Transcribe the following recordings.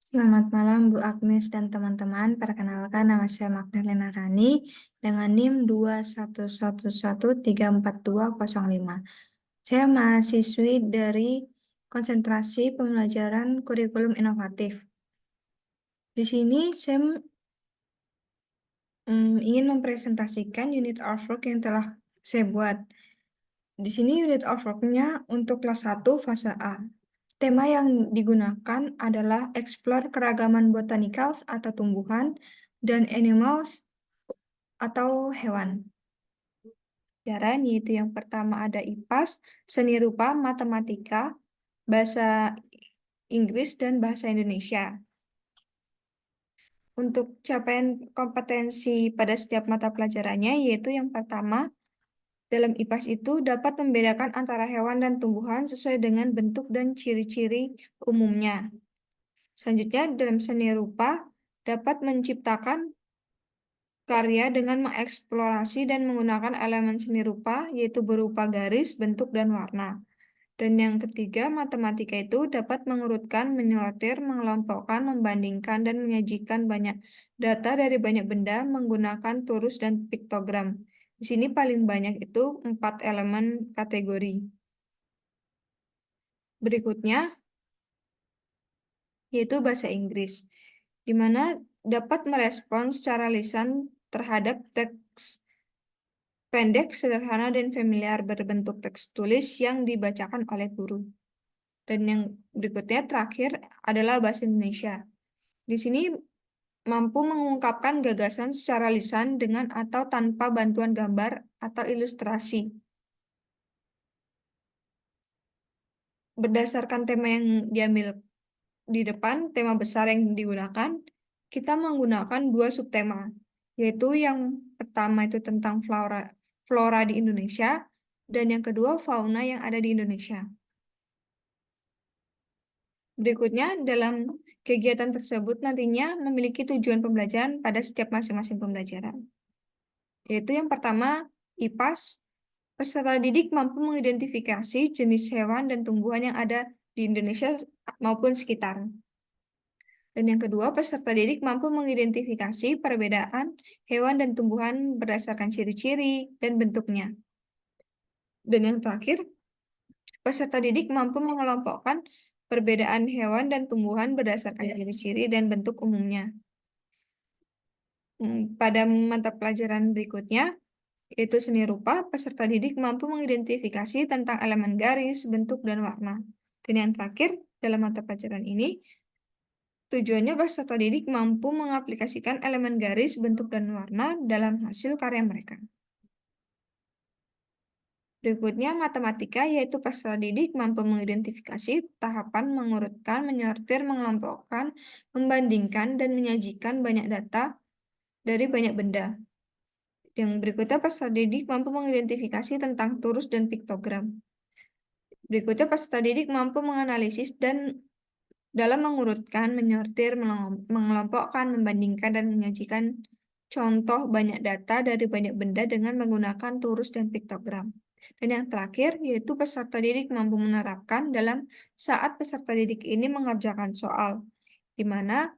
Selamat malam Bu Agnes dan teman-teman. Perkenalkan nama saya Magdalena Rani dengan NIM 211134205. Saya mahasiswi dari konsentrasi pembelajaran kurikulum inovatif. Di sini saya ingin mempresentasikan unit artwork yang telah saya buat. Di sini unit artwork-nya untuk kelas 1 fase A. Tema yang digunakan adalah explore keragaman botanicals atau tumbuhan dan animals atau hewan. Pelajaran yaitu yang pertama ada IPAS, seni rupa, matematika, bahasa Inggris, dan bahasa Indonesia. Untuk capaian kompetensi pada setiap mata pelajarannya yaitu yang pertama, dalam IPAS itu dapat membedakan antara hewan dan tumbuhan sesuai dengan bentuk dan ciri-ciri umumnya. Selanjutnya, dalam seni rupa dapat menciptakan karya dengan mengeksplorasi dan menggunakan elemen seni rupa, yaitu berupa garis, bentuk, dan warna. Dan yang ketiga, matematika itu dapat mengurutkan, menyortir, mengelompokkan, membandingkan, dan menyajikan banyak data dari banyak benda menggunakan turus dan piktogram. Di sini paling banyak itu 4 elemen kategori. Berikutnya, yaitu bahasa Inggris, di mana dapat merespons secara lisan terhadap teks pendek, sederhana, dan familiar berbentuk teks tulis yang dibacakan oleh guru. Dan yang berikutnya terakhir adalah bahasa Indonesia. Di sini mampu mengungkapkan gagasan secara lisan dengan atau tanpa bantuan gambar atau ilustrasi. Berdasarkan tema yang diambil di depan, tema besar yang digunakan, kita menggunakan 2 subtema, yaitu yang pertama itu tentang flora di Indonesia, dan yang kedua fauna yang ada di Indonesia. Berikutnya, dalam kegiatan tersebut nantinya memiliki tujuan pembelajaran pada setiap masing-masing pembelajaran. Yaitu yang pertama, IPAS, peserta didik mampu mengidentifikasi jenis hewan dan tumbuhan yang ada di Indonesia maupun sekitar. Dan yang kedua, peserta didik mampu mengidentifikasi perbedaan hewan dan tumbuhan berdasarkan ciri-ciri dan bentuknya. Dan yang terakhir, peserta didik mampu mengelompokkan perbedaan hewan dan tumbuhan berdasarkan ciri-ciri dan bentuk umumnya. Pada mata pelajaran berikutnya, yaitu seni rupa, peserta didik mampu mengidentifikasi tentang elemen garis, bentuk, dan warna. Dan yang terakhir, dalam mata pelajaran ini, tujuannya peserta didik mampu mengaplikasikan elemen garis, bentuk, dan warna dalam hasil karya mereka. Berikutnya, matematika, yaitu peserta didik mampu mengidentifikasi tahapan mengurutkan, menyortir, mengelompokkan, membandingkan, dan menyajikan banyak data dari banyak benda. Yang berikutnya, peserta didik mampu mengidentifikasi tentang turus dan piktogram. Berikutnya, peserta didik mampu menganalisis dan dalam mengurutkan, menyortir, mengelompokkan, membandingkan, dan menyajikan contoh banyak data dari banyak benda dengan menggunakan turus dan piktogram. Dan yang terakhir, yaitu peserta didik mampu menerapkan dalam saat peserta didik ini mengerjakan soal, di mana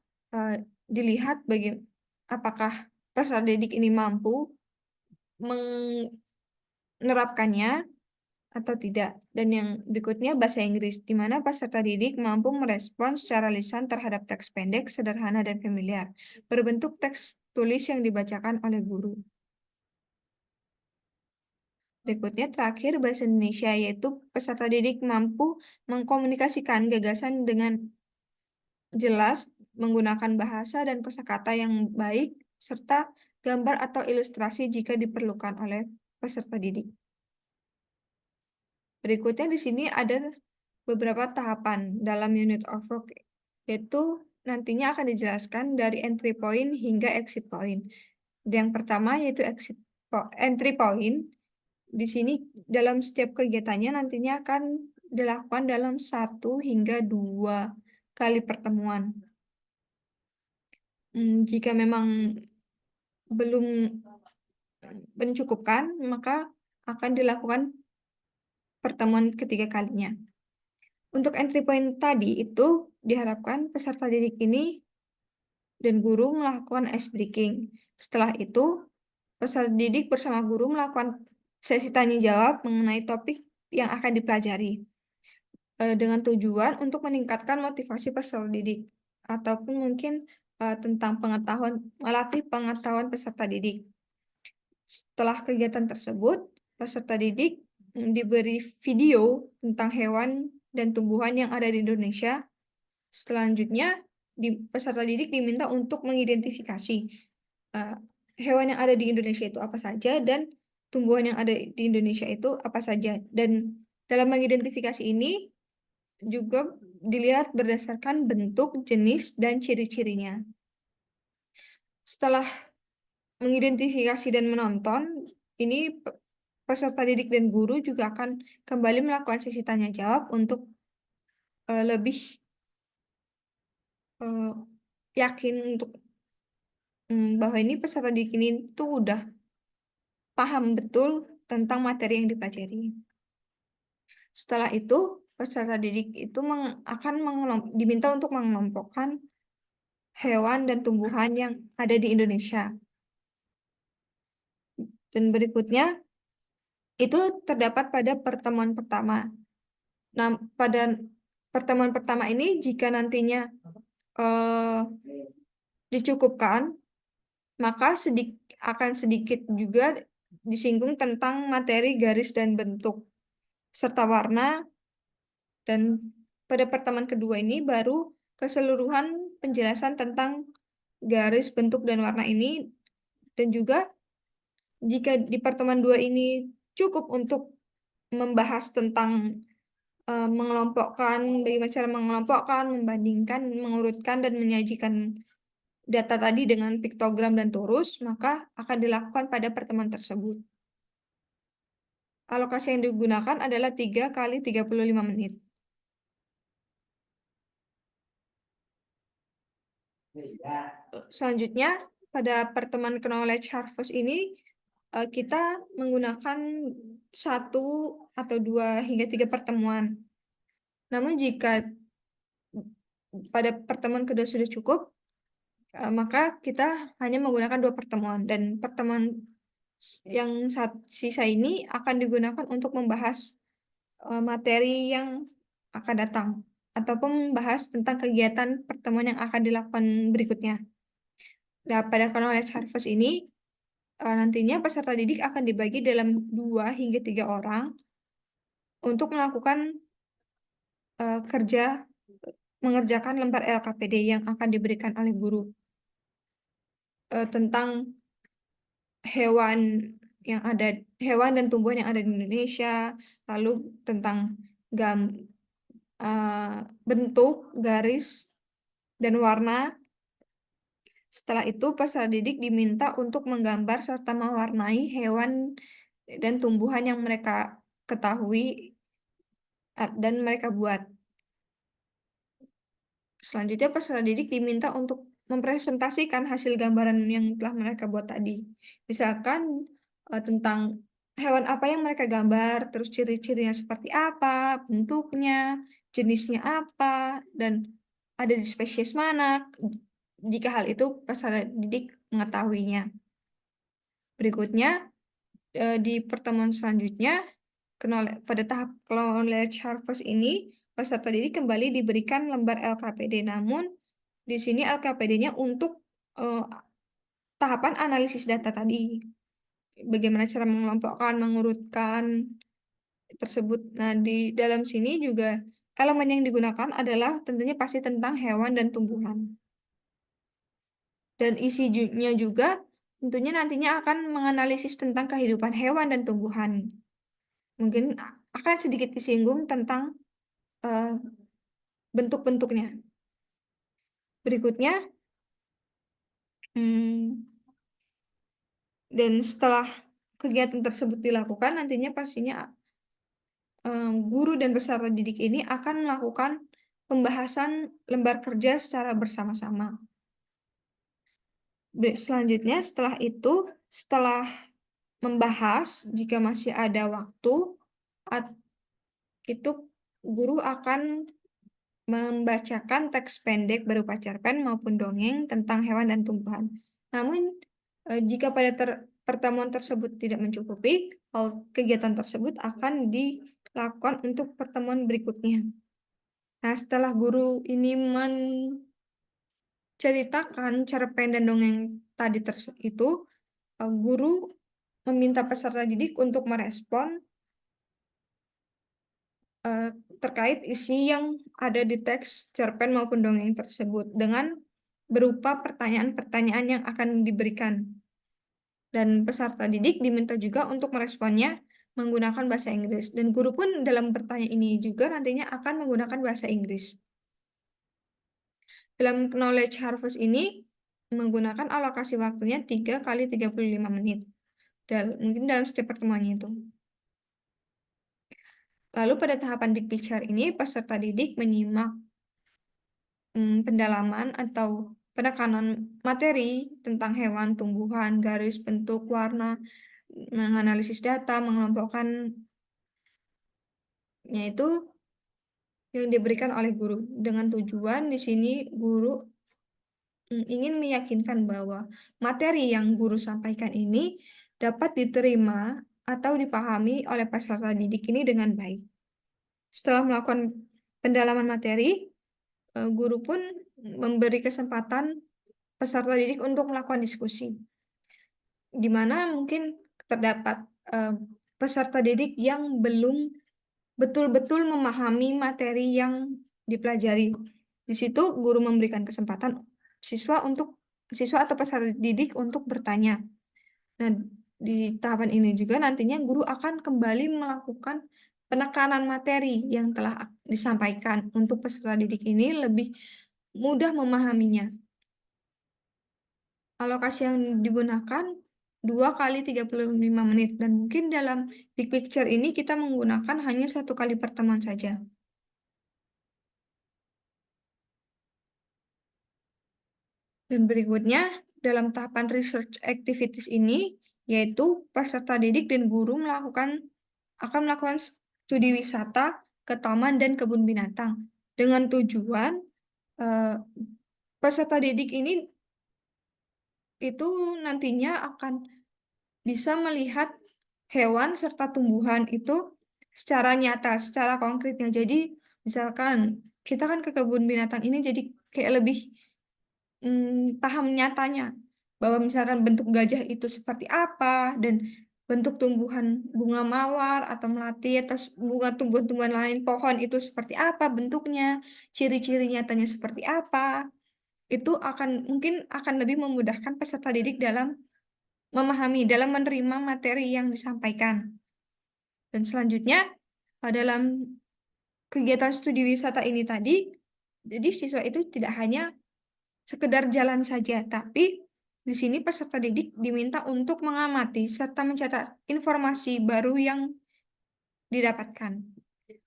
dilihat apakah peserta didik ini mampu menerapkannya atau tidak. Dan yang berikutnya bahasa Inggris, di mana peserta didik mampu merespons secara lisan terhadap teks pendek, sederhana, dan familiar, berbentuk teks tulis yang dibacakan oleh guru. Berikutnya terakhir bahasa Indonesia, yaitu peserta didik mampu mengkomunikasikan gagasan dengan jelas, menggunakan bahasa dan kosakata yang baik, serta gambar atau ilustrasi jika diperlukan oleh peserta didik. Berikutnya di sini ada beberapa tahapan dalam unit of work, yaitu nantinya akan dijelaskan dari entry point hingga exit point. Yang pertama yaitu entry point. Di sini dalam setiap kegiatannya nantinya akan dilakukan dalam 1 hingga 2 kali pertemuan. Jika memang belum mencukupkan, maka akan dilakukan pertemuan ketiga kalinya. Untuk entry point tadi itu diharapkan peserta didik ini dan guru melakukan ice breaking. Setelah itu, peserta didik bersama guru melakukan sesi tanya jawab mengenai topik yang akan dipelajari, dengan tujuan untuk meningkatkan motivasi peserta didik ataupun mungkin tentang melatih pengetahuan peserta didik. Setelah kegiatan tersebut, peserta didik diberi video tentang hewan dan tumbuhan yang ada di Indonesia. Selanjutnya, peserta didik diminta untuk mengidentifikasi uh, hewan yang ada di Indonesia itu apa saja dan tumbuhan yang ada di Indonesia itu apa saja. Dan dalam mengidentifikasi ini juga dilihat berdasarkan bentuk, jenis, dan ciri-cirinya. Setelah mengidentifikasi dan menonton, ini peserta didik dan guru juga akan kembali melakukan sesi tanya jawab untuk lebih uh, yakin untuk bahwa ini peserta didik ini tuh udah paham betul tentang materi yang dipelajari. Setelah itu, peserta didik itu diminta untuk mengelompokkan hewan dan tumbuhan yang ada di Indonesia. Dan berikutnya, itu terdapat pada pertemuan pertama. Nah, pada pertemuan pertama ini, jika nantinya dicukupkan, maka akan sedikit juga disinggung tentang materi garis dan bentuk, serta warna, dan pada pertemuan kedua ini baru keseluruhan penjelasan tentang garis, bentuk, dan warna ini, dan juga jika di pertemuan dua ini cukup untuk membahas tentang mengelompokkan, bagaimana cara mengelompokkan, membandingkan, mengurutkan, dan menyajikan data tadi dengan piktogram dan torus, maka akan dilakukan pada pertemuan tersebut. Alokasi yang digunakan adalah 3 kali 35 menit. Selanjutnya, pada pertemuan knowledge harvest ini, kita menggunakan 1 atau 2 hingga 3 pertemuan. Namun jika pada pertemuan kedua sudah cukup, maka kita hanya menggunakan 2 pertemuan. Dan pertemuan yang sisa ini akan digunakan untuk membahas materi yang akan datang ataupun membahas tentang kegiatan pertemuan yang akan dilakukan berikutnya. Nah, pada knowledge harvest ini nantinya peserta didik akan dibagi dalam 2 hingga 3 orang untuk melakukan mengerjakan lembar LKPD yang akan diberikan oleh guru tentang hewan hewan dan tumbuhan yang ada di Indonesia, lalu tentang gam, bentuk, garis, dan warna. Setelah itu, peserta didik diminta untuk menggambar serta mewarnai hewan dan tumbuhan yang mereka ketahui dan mereka buat. Selanjutnya, peserta didik diminta untuk mempresentasikan hasil gambaran yang telah mereka buat tadi. Misalkan tentang hewan apa yang mereka gambar, terus ciri-cirinya seperti apa, bentuknya, jenisnya apa, dan ada di spesies mana, jika hal itu peserta didik mengetahuinya. Berikutnya, di pertemuan selanjutnya, pada tahap knowledge harvest ini, peserta didik kembali diberikan lembar LKPD. Namun, di sini LKPD-nya untuk tahapan analisis data tadi. Bagaimana cara mengelompokkan, mengurutkan tersebut. Nah, di dalam sini juga elemen yang digunakan adalah tentunya pasti tentang hewan dan tumbuhan. Dan isinya juga tentunya nantinya akan menganalisis tentang kehidupan hewan dan tumbuhan. Mungkin akan sedikit disinggung tentang bentuk-bentuknya. Berikutnya, dan setelah kegiatan tersebut dilakukan, nantinya pastinya guru dan peserta didik ini akan melakukan pembahasan lembar kerja secara bersama-sama. Selanjutnya, setelah membahas, jika masih ada waktu, itu guru akan membacakan teks pendek berupa cerpen maupun dongeng tentang hewan dan tumbuhan. Namun, jika pada pertemuan tersebut tidak mencukupi, kegiatan tersebut akan dilakukan untuk pertemuan berikutnya. Nah, setelah guru ini menceritakan cerpen dan dongeng tadi itu, guru meminta peserta didik untuk merespon eh, terkait isi yang ada di teks cerpen maupun dongeng tersebut dengan berupa pertanyaan-pertanyaan yang akan diberikan. Dan peserta didik diminta juga untuk meresponnya menggunakan bahasa Inggris. Dan guru pun dalam bertanya ini juga nantinya akan menggunakan bahasa Inggris. Dalam Knowledge Harvest ini menggunakan alokasi waktunya 3 kali 35 menit. Mungkin dalam setiap pertemuannya itu. Lalu pada tahapan big picture ini, peserta didik menyimak pendalaman atau penekanan materi tentang hewan, tumbuhan, garis, bentuk, warna, menganalisis data, mengelompokkannya itu yang diberikan oleh guru. Dengan tujuan di sini guru ingin meyakinkan bahwa materi yang guru sampaikan ini dapat diterima atau dipahami oleh peserta didik ini dengan baik. Setelah melakukan pendalaman materi, guru pun memberi kesempatan peserta didik untuk melakukan diskusi, di mana mungkin terdapat eh, peserta didik yang belum betul-betul memahami materi yang dipelajari. Di situ guru memberikan kesempatan siswa atau peserta didik untuk bertanya. Nah, di tahapan ini juga nantinya guru akan kembali melakukan penekanan materi yang telah disampaikan untuk peserta didik ini lebih mudah memahaminya. Alokasi yang digunakan 2 kali 35 menit dan mungkin dalam big picture ini kita menggunakan hanya 1 kali pertemuan saja. Dan berikutnya dalam tahapan research activities ini yaitu peserta didik dan guru akan melakukan studi wisata ke taman dan kebun binatang dengan tujuan eh, peserta didik ini itu nantinya akan bisa melihat hewan serta tumbuhan itu secara nyata, secara konkretnya. Jadi, misalkan kita kan ke kebun binatang ini jadi kayak lebih paham nyatanya bahwa misalkan bentuk gajah itu seperti apa dan bentuk tumbuhan bunga mawar atau melati atau bunga tumbuhan-tumbuhan lain pohon itu seperti apa bentuknya, ciri-ciri nyatanya seperti apa. Itu mungkin akan lebih memudahkan peserta didik dalam memahami, dalam menerima materi yang disampaikan. Dan selanjutnya, dalam kegiatan studi wisata ini tadi, jadi siswa itu tidak hanya sekedar jalan saja, tapi di sini peserta didik diminta untuk mengamati serta mencatat informasi baru yang didapatkan.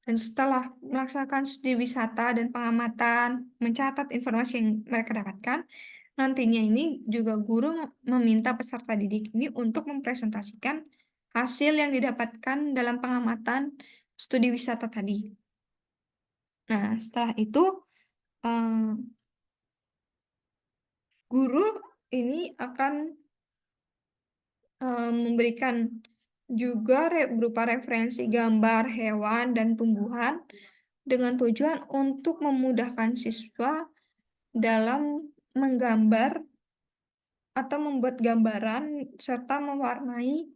Dan setelah melaksanakan studi wisata dan pengamatan, mencatat informasi yang mereka dapatkan, nantinya ini juga guru meminta peserta didik ini untuk mempresentasikan hasil yang didapatkan dalam pengamatan studi wisata tadi. Nah, setelah itu eh, guru ini akan memberikan juga berupa referensi gambar hewan dan tumbuhan dengan tujuan untuk memudahkan siswa dalam menggambar atau membuat gambaran serta mewarnai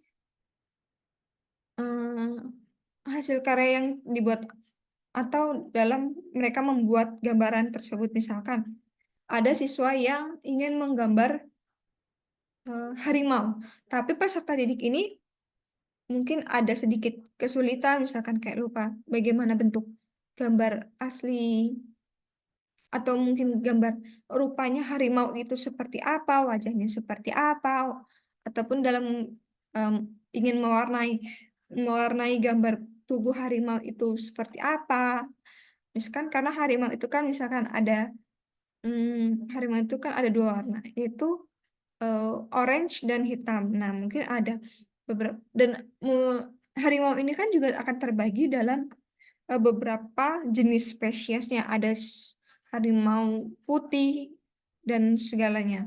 hasil karya yang dibuat atau dalam mereka membuat gambaran tersebut. Misalkan ada siswa yang ingin menggambar harimau, tapi peserta didik ini mungkin ada sedikit kesulitan, misalkan kayak lupa bagaimana bentuk gambar asli atau mungkin gambar rupanya harimau itu seperti apa, wajahnya seperti apa, ataupun dalam em, ingin mewarnai gambar tubuh harimau itu seperti apa. Misalkan karena harimau itu kan misalkan harimau itu kan ada 2 warna, yaitu eh, orange dan hitam. Nah, mungkin ada beberapa dan harimau ini kan juga akan terbagi dalam beberapa jenis spesiesnya, ada harimau putih dan segalanya.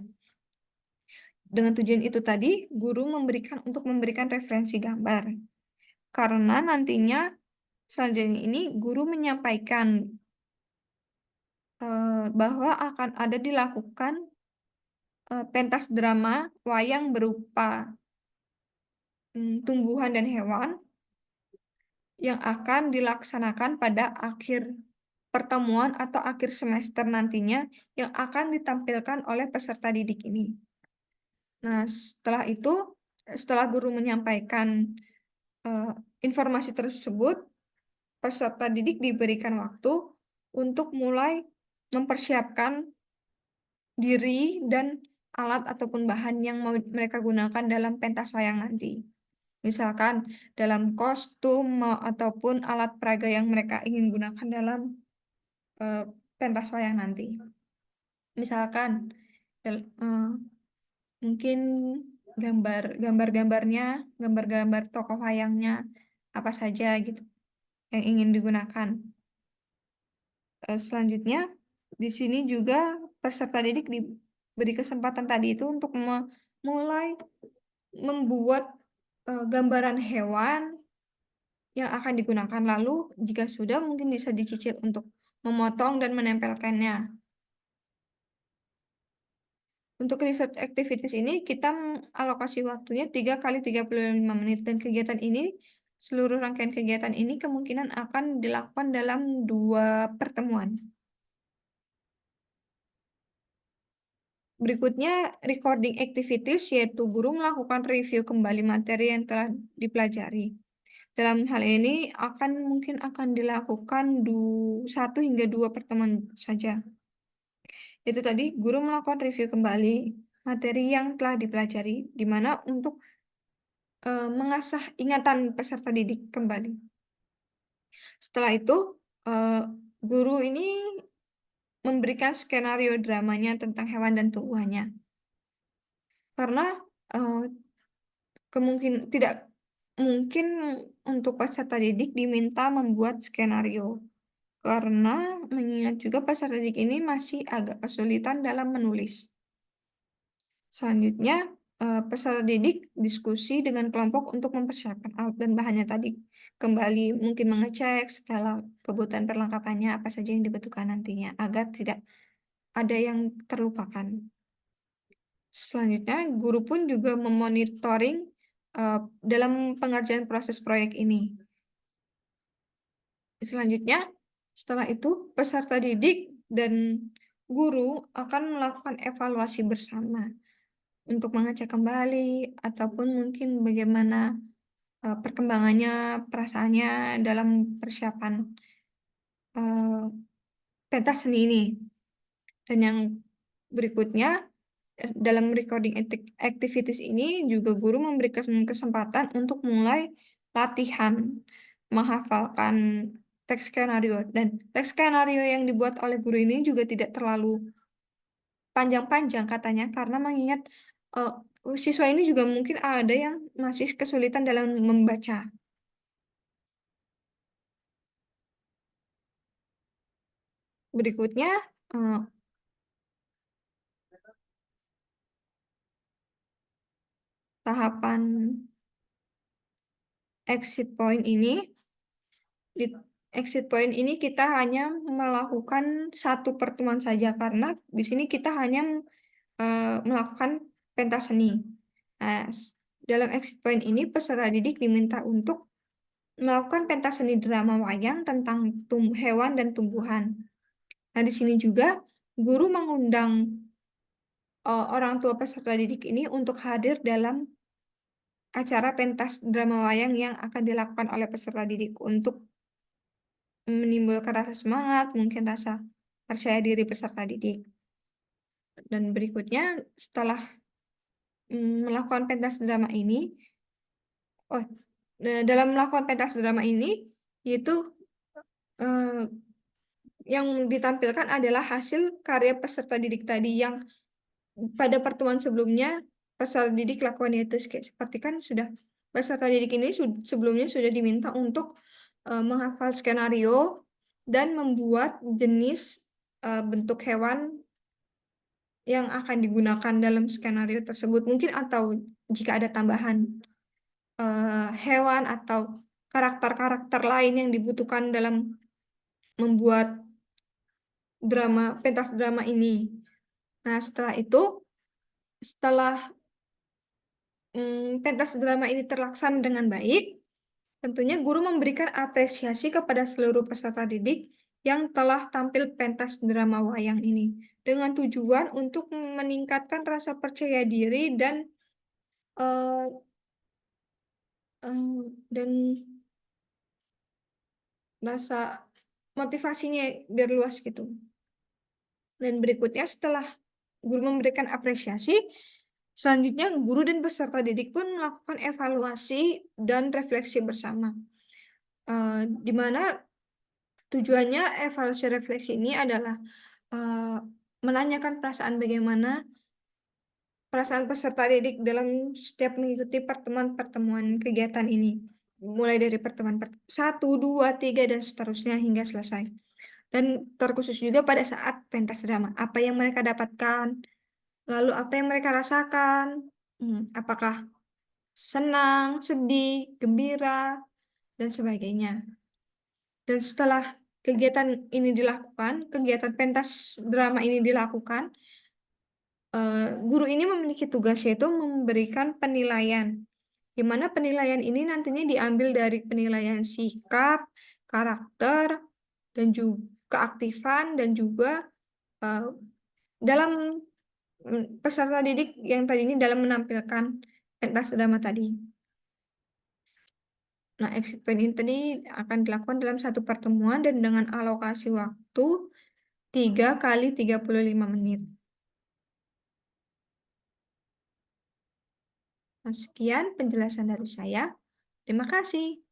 Dengan tujuan itu tadi, guru untuk memberikan referensi gambar. Karena nantinya selanjutnya ini guru menyampaikan bahwa akan ada dilakukan pentas drama wayang berupa tumbuhan dan hewan yang akan dilaksanakan pada akhir pertemuan atau akhir semester nantinya yang akan ditampilkan oleh peserta didik ini. Nah, setelah itu, setelah guru menyampaikan eh, informasi tersebut, peserta didik diberikan waktu untuk mulai mempersiapkan diri dan alat ataupun bahan yang mau mereka gunakan dalam pentas wayang nanti. Misalkan dalam kostum ataupun alat peraga yang mereka ingin gunakan dalam eh, pentas wayang nanti. Misalkan mungkin gambar-gambarnya, gambar-gambar tokoh wayangnya apa saja gitu yang ingin digunakan. Selanjutnya di sini juga peserta didik diberi kesempatan tadi itu untuk mulai membuat gambaran hewan yang akan digunakan. Lalu jika sudah mungkin bisa dicicil untuk memotong dan menempelkannya. Untuk research activities ini kita alokasi waktunya 3 kali 35 menit dan kegiatan ini seluruh rangkaian kegiatan ini kemungkinan akan dilakukan dalam 2 pertemuan. Berikutnya recording activities yaitu guru melakukan review kembali materi yang telah dipelajari. Dalam hal ini mungkin akan dilakukan 1 hingga 2 pertemuan saja. Itu tadi guru melakukan review kembali materi yang telah dipelajari, di mana untuk mengasah ingatan peserta didik kembali. Setelah itu, eh, guru ini memberikan skenario dramanya tentang hewan dan tumbuhannya. Karena eh, tidak mungkin untuk peserta didik diminta membuat skenario. Karena mengingat juga peserta didik ini masih agak kesulitan dalam menulis. Selanjutnya, peserta didik diskusi dengan kelompok untuk mempersiapkan alat dan bahannya tadi. Kembali mungkin mengecek segala kebutuhan perlengkapannya apa saja yang dibutuhkan nantinya agar tidak ada yang terlupakan. Selanjutnya, guru pun juga memonitoring dalam pengerjaan proses proyek ini. Selanjutnya, setelah itu peserta didik dan guru akan melakukan evaluasi bersama untuk mengecek kembali ataupun mungkin bagaimana perkembangannya, perasaannya dalam persiapan eh, pentas seni ini. Dan yang berikutnya, dalam recording activities ini juga guru memberikan kesempatan untuk mulai latihan menghafalkan teks skenario. Dan teks skenario yang dibuat oleh guru ini juga tidak terlalu panjang-panjang katanya karena mengingat eh, siswa ini juga mungkin ada yang masih kesulitan dalam membaca. Berikutnya, eh, tahapan exit point ini. Di exit point ini kita hanya melakukan 1 pertemuan saja karena di sini kita hanya melakukan pentas seni. Nah, dalam exit point ini peserta didik diminta untuk melakukan pentas seni drama wayang tentang hewan dan tumbuhan. Nah, di sini juga guru mengundang orang tua peserta didik ini untuk hadir dalam acara pentas drama wayang yang akan dilakukan oleh peserta didik untuk menimbulkan rasa semangat, mungkin rasa percaya diri peserta didik. Dan berikutnya, setelah melakukan pentas drama ini, oh, dalam melakukan pentas drama ini, yaitu eh, yang ditampilkan adalah hasil karya peserta didik tadi yang pada pertemuan sebelumnya peserta didik lakukan, yaitu seperti kan sudah peserta didik ini sebelumnya sudah diminta untuk menghafal skenario, dan membuat jenis bentuk hewan yang akan digunakan dalam skenario tersebut. Mungkin atau jika ada tambahan hewan atau karakter-karakter lain yang dibutuhkan dalam membuat pentas drama ini. Nah, setelah pentas drama ini terlaksana dengan baik, tentunya guru memberikan apresiasi kepada seluruh peserta didik yang telah tampil pentas drama wayang ini, dengan tujuan untuk meningkatkan rasa percaya diri eh, dan rasa motivasinya biar luas gitu. Dan berikutnya setelah guru memberikan apresiasi, selanjutnya guru dan peserta didik pun melakukan evaluasi dan refleksi bersama. Di mana tujuannya evaluasi refleksi ini adalah eh, menanyakan perasaan peserta didik dalam setiap mengikuti pertemuan-pertemuan kegiatan ini. Mulai dari pertemuan 1, 2, 3, dan seterusnya hingga selesai. Dan terkhusus juga pada saat pentas drama, apa yang mereka dapatkan, lalu apa yang mereka rasakan, apakah senang, sedih, gembira, dan sebagainya. Dan setelah kegiatan pentas drama ini dilakukan, guru ini memiliki tugas yaitu memberikan penilaian, di mana penilaian ini nantinya diambil dari penilaian sikap, karakter, dan juga keaktifan, dan juga eh, dalam peserta didik yang tadi ini dalam menampilkan pentas drama tadi. Nah, exit plan ini tadi akan dilakukan dalam satu pertemuan dan dengan alokasi waktu 3 kali 35 menit. Nah, sekian penjelasan dari saya. Terima kasih.